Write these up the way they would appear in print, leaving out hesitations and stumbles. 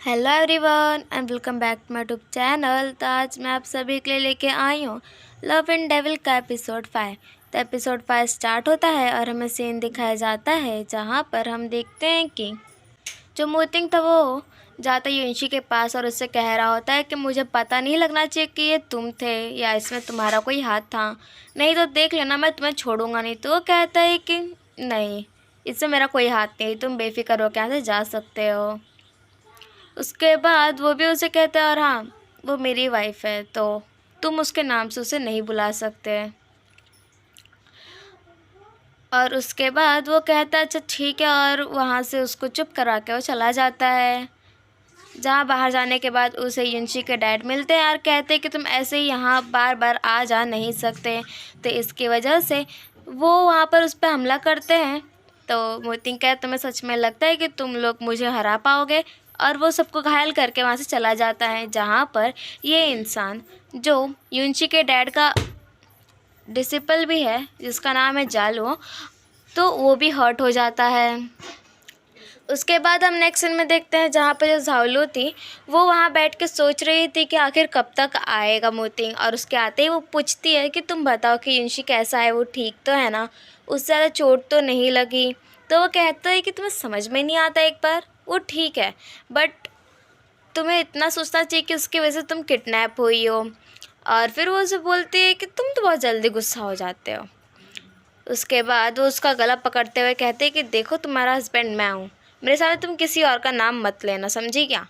Hello everyone and welcome back to my YouTube channel. तो आज मैं आप सभी के लिए लेके आई हूँ लव एंड डेविल का एपिसोड 5। तो एपिसोड 5 स्टार्ट होता है और हमें सीन दिखाया जाता है जहाँ पर हम देखते हैं कि जो मोतिंग था वो जाता है युंशी के पास और उससे कह रहा होता है कि मुझे पता नहीं लगना चाहिए कि ये तुम थे या इसमें तुम्हारा कोई हाथ था, नहीं तो देख लेना मैं तुम्हें छोड़ूंगा नहीं। तो वो कहता है कि नहीं, इसमें मेरा कोई हाथ नहीं, तुम बेफिक्र हो, यहाँ से जा सकते हो। उसके बाद वो भी उसे कहता है और हाँ, वो मेरी वाइफ है तो तुम उसके नाम से उसे नहीं बुला सकते। और उसके बाद वो कहता है अच्छा ठीक है, और वहाँ से उसको चुप करवा के वो चला जाता है। जहाँ बाहर जाने के बाद उसे युंशी के डैड मिलते हैं और कहते हैं कि तुम ऐसे ही यहाँ बार बार आ जा नहीं सकते। तो इसकी वजह से वो वहाँ पर उस पर हमला करते हैं। तो मोतिंग कहता तुम्हें सच में लगता है कि तुम लोग मुझे हरा पाओगे, और वो सबको घायल करके वहाँ से चला जाता है। जहाँ पर ये इंसान जो युंशी के डैड का डिसिपल भी है जिसका नाम है जालो, तो वो भी हर्ट हो जाता है। उसके बाद हम नेक्स्ट सीन में देखते हैं जहाँ पर जो झालू थी वो वहाँ बैठ के सोच रही थी कि आखिर कब तक आएगा मोतिंग। और उसके आते ही वो पूछती है कि तुम बताओ कि युंशी कैसा है, वो ठीक तो है ना, उससे ज़्यादा चोट तो नहीं लगी। तो वो कहता है कि तुम्हें समझ में नहीं आता, एक बार वो ठीक है बट तुम्हें इतना सोचना चाहिए कि उसकी वजह से तुम किडनैप हुई हो। और फिर वो उसे बोलती है कि तुम तो बहुत जल्दी गुस्सा हो जाते हो। उसके बाद वो उसका गला पकड़ते हुए कहते हैं कि देखो तुम्हारा हस्बैंड मैं हूँ, मेरे सामने तुम किसी और का नाम मत लेना, समझी क्या।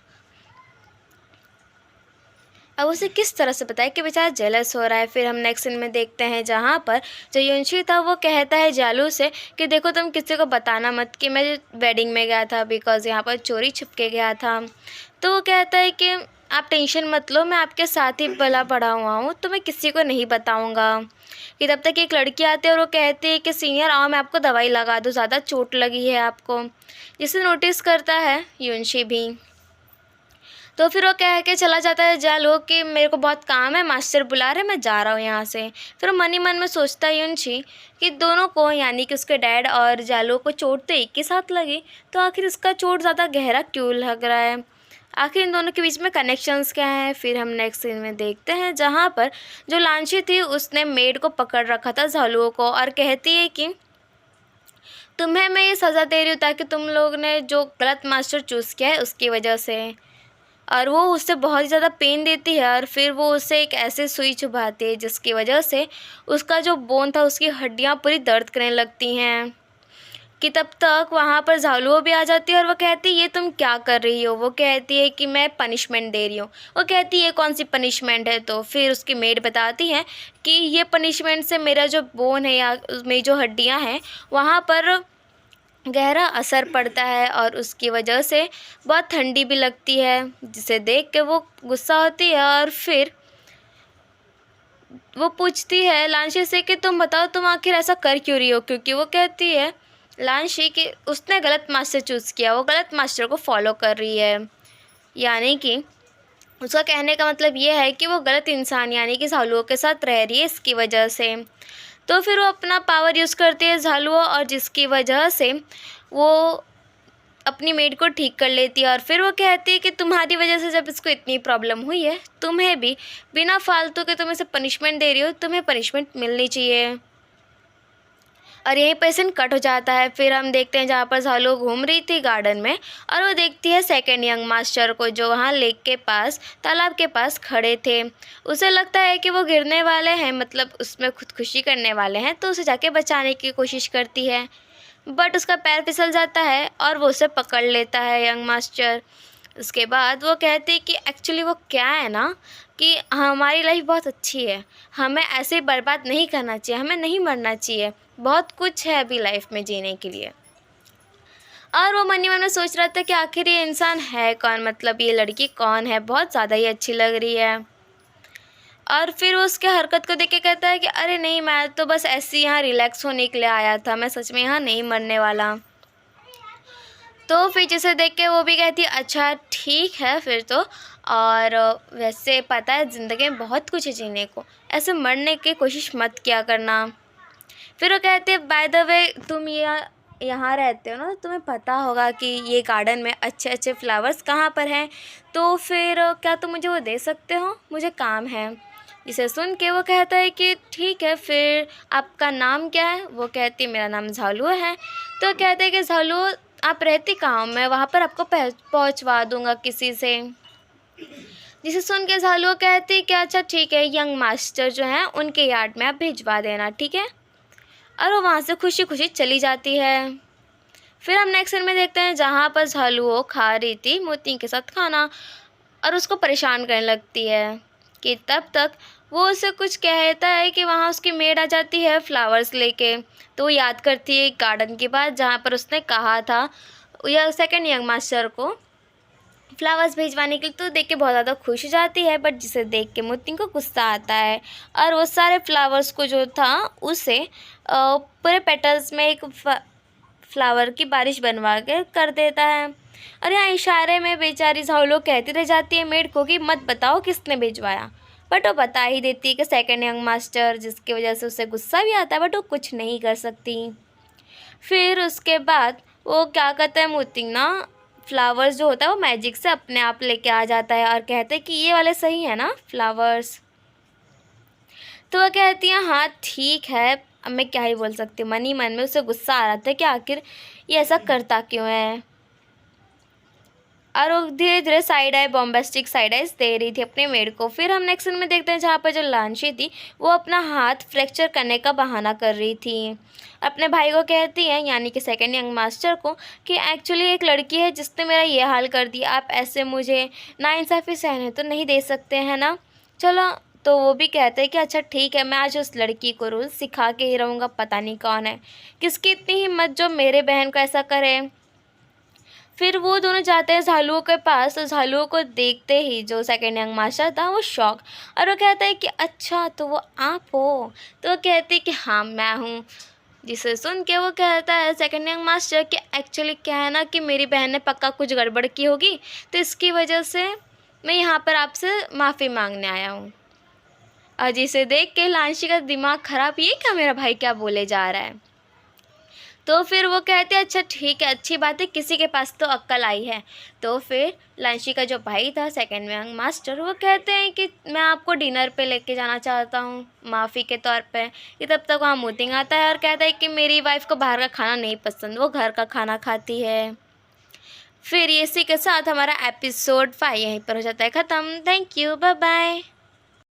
अब उसे किस तरह से बताए कि बेचारा जेलस हो रहा है। फिर हम नेक्स्ट सीन में देखते हैं जहाँ पर जो युंशी था वो कहता है जालू से कि देखो तुम किसी को बताना मत कि मैं वेडिंग में गया था, बिकॉज़ यहाँ पर चोरी छुप के गया था। तो वो कहता है कि आप टेंशन मत लो, मैं आपके साथ ही भला पड़ा हुआ हूँ, तो मैं किसी को नहीं बताऊँगा। कि तब तक एक लड़की आती है और वो कहती है कि सीनियर आओ मैं आपको दवाई लगा दूँ, ज़्यादा चोट लगी है आपको। जिसे नोटिस करता है युंशी भी। तो फिर वो कह के चला जाता है जालो कि मेरे को बहुत काम है, मास्टर बुला रहे, मैं जा रहा हूँ यहाँ से। फिर वो मन ही मन में सोचता है युंशी कि दोनों को यानी कि उसके डैड और जालो को चोट तो एक ही साथ लगी, तो आखिर इसका चोट ज़्यादा गहरा क्यों लग रहा है, आखिर इन दोनों के बीच में कनेक्शंस क्या हैं। फिर हम नेक्स्ट सीन में देखते हैं जहाँ पर जो लांशी थी उसने मेड को पकड़ रखा था झालुओं को और कहती है कि तुम्हें मैं ये सज़ा दे रही हूँ ताकि तुम लोग ने जो गलत मास्टर चूज़ किया है उसकी वजह से। और वो उससे बहुत ही ज़्यादा पेन देती है और फिर वो उससे एक ऐसे सुई चुभाती है जिसकी वजह से उसका जो बोन था, उसकी हड्डियाँ पूरी दर्द करने लगती हैं। कि तब तक वहाँ पर झालुओ भी आ जाती है और वो कहती है ये तुम क्या कर रही हो। वो कहती है कि मैं पनिशमेंट दे रही हूँ। वो कहती है ये कौन सी पनिशमेंट है। तो फिर उसकी मेड बताती है कि ये पनिशमेंट से मेरा जो बोन है या मेरी जो हड्डियाँ हैं वहाँ पर गहरा असर पड़ता है और उसकी वजह से बहुत ठंडी भी लगती है, जिसे देख के वो गुस्सा होती है। और फिर वो पूछती है लांशी से कि तुम बताओ तुम आखिर ऐसा कर क्यों रही हो, क्योंकि वो कहती है लांशी कि उसने गलत मास्टर चूज़ किया, वो गलत मास्टर को फॉलो कर रही है। यानी कि उसका कहने का मतलब ये है कि वो गलत इंसान यानी कि झालुओं के साथ रह रही है इसकी वजह से। तो फिर वो अपना पावर यूज़ करती है झालुओं और जिसकी वजह से वो अपनी मेड को ठीक कर लेती है। और फिर वो कहती है कि तुम्हारी वजह से जब इसको इतनी प्रॉब्लम हुई है, तुम्हें भी बिना फालतू के तुम इसे पनिशमेंट दे रही हो, तुम्हें पनिशमेंट मिलनी चाहिए। और यहीं पर सीन कट हो जाता है। फिर हम देखते हैं जहाँ पर झालू घूम रही थी गार्डन में और वो देखती है सेकंड यंग मास्टर को जो वहाँ लेक के पास तालाब के पास खड़े थे। उसे लगता है कि वो गिरने वाले हैं, मतलब उसमें खुदकुशी करने वाले हैं, तो उसे जाके बचाने की कोशिश करती है बट उसका पैर फिसल जाता है और वो उसे पकड़ लेता है यंग मास्टर। उसके बाद वो कहते हैं कि एक्चुअली वो क्या है ना कि हमारी लाइफ बहुत अच्छी है, हमें ऐसे ही बर्बाद नहीं करना चाहिए, हमें नहीं मरना चाहिए, बहुत कुछ है अभी लाइफ में जीने के लिए। और वो मन ही मन में सोच रहा था कि आखिर ये इंसान है कौन, मतलब ये लड़की कौन है, बहुत ज़्यादा ही अच्छी लग रही है। और फिर वो उसके हरकत को देख के कहता है कि अरे नहीं, मैं तो बस ऐसे ही यहाँ रिलैक्स होने के लिए आया था, मैं सच में यहाँ नहीं मरने वाला। तो फिर जिसे देख के वो भी कहती है अच्छा ठीक है फिर तो, और वैसे पता है ज़िंदगी में बहुत कुछ है जीने को, ऐसे मरने की कोशिश मत किया करना। फिर वो कहते हैं बाय द वे तुम ये यहाँ रहते हो ना तो तुम्हें पता होगा कि ये गार्डन में अच्छे अच्छे फ्लावर्स कहाँ पर हैं, तो फिर क्या तुम मुझे वो दे सकते हो, मुझे काम है। जिसे सुन के वो कहता है कि ठीक है, फिर आपका नाम क्या है। वो कहती है मेरा नाम झालू है। तो कहते हैं कि झालू आप रहती कहाँ हो, मैं वहाँ पर आपको पहुँचवा दूँगा किसी से। जिसे सुन के झालू कहती कि अच्छा ठीक है, यंग मास्टर जो हैं उनके यार्ड में आप भिजवा देना, ठीक है। और वो वहाँ से खुशी खुशी चली जाती है। फिर हम नेक्स्ट सीन में देखते हैं जहाँ पर झालू खा रही थी मोती के साथ खाना और उसको परेशान करने लगती है कि तब तक वो उसे कुछ कहता है कि वहाँ उसकी मेड आ जाती है फ्लावर्स लेके। तो वो याद करती है गार्डन की बात जहाँ पर उसने कहा था या सेकंड यंग मास्टर को फ्लावर्स भिजवाने के लिए। तो देख के बहुत ज़्यादा खुश हो जाती है, बट जिसे देख के मोती को गुस्सा आता है और वो सारे फ्लावर्स को जो था उसे पूरे पेटल्स में एक फ्लावर की बारिश बनवा के कर देता है। और यहाँ इशारे में बेचारी झालू कहती रह जाती है मेड को कि मत बताओ किसने भिजवाया, बट वो बता ही देती है कि सेकंड यंग मास्टर, जिसकी वजह से उसे गुस्सा भी आता है बट वो कुछ नहीं कर सकती। फिर उसके बाद वो क्या करता है, मोती ना फ्लावर्स जो होता है वो मैजिक से अपने आप लेके आ जाता है और कहते हैं कि ये वाले सही है ना फ्लावर्स। तो वह कहती हैं हाँ ठीक है। अब मैं क्या ही बोल सकती हूँ, मन ही मन में उसे गुस्सा आ रहा था कि आखिर ये ऐसा करता क्यों है। और वो धीरे धीरे साइड आई बॉम्बेस्टिक साइड आइज दे रही थी अपने मेड को। फिर हम नेक्स्ट सीन में देखते हैं जहाँ पर जो लांशी थी वो अपना हाथ फ्रैक्चर करने का बहाना कर रही थी। अपने भाई को कहती है यानी कि सेकंड यंग मास्टर को कि एक्चुअली एक लड़की है जिसने मेरा ये हाल कर दिया, आप ऐसे मुझे नाइंसाफ़ी सहने तो नहीं दे सकते हैं ना। चलो, तो वो भी कहते हैं कि अच्छा ठीक है, मैं आज उस लड़की को रूल सिखा के ही रहूँगा, पता नहीं कौन है, किसकी इतनी हिम्मत जो मेरे बहन को ऐसा करे। फिर वो दोनों जाते हैं झालुओं के पास। तो झालुओं को देखते ही जो सेकंड यंग मास्टर था वो शॉक, और वो कहता है कि अच्छा तो वो आप हो। तो वो कहती है कि हाँ मैं हूँ। जिसे सुन के वो कहता है सेकंड यंग मास्टर कि एक्चुअली क्या है ना कि मेरी बहन ने पक्का कुछ गड़बड़ की होगी, तो इसकी वजह से मैं यहाँ पर आपसे माफ़ी मांगने आया हूँ। और जिसे देख के लांशी का दिमाग ख़राब, ये क्या मेरा भाई क्या बोले जा रहा है। तो फिर वो कहते हैं अच्छा ठीक है, अच्छी बात है, किसी के पास तो अक्ल आई है। तो फिर लांशी का जो भाई था सेकंड यंग मास्टर, वो कहते हैं कि मैं आपको डिनर पे लेके जाना चाहता हूँ माफ़ी के तौर पे। कि तब तक वहाँ मोतिंग आता है और कहता है कि मेरी वाइफ को बाहर का खाना नहीं पसंद, वो घर का खाना खाती है। फिर इसी के साथ हमारा एपिसोड 5 यहीं पर हो जाता है ख़त्म। Thank you, bye bye.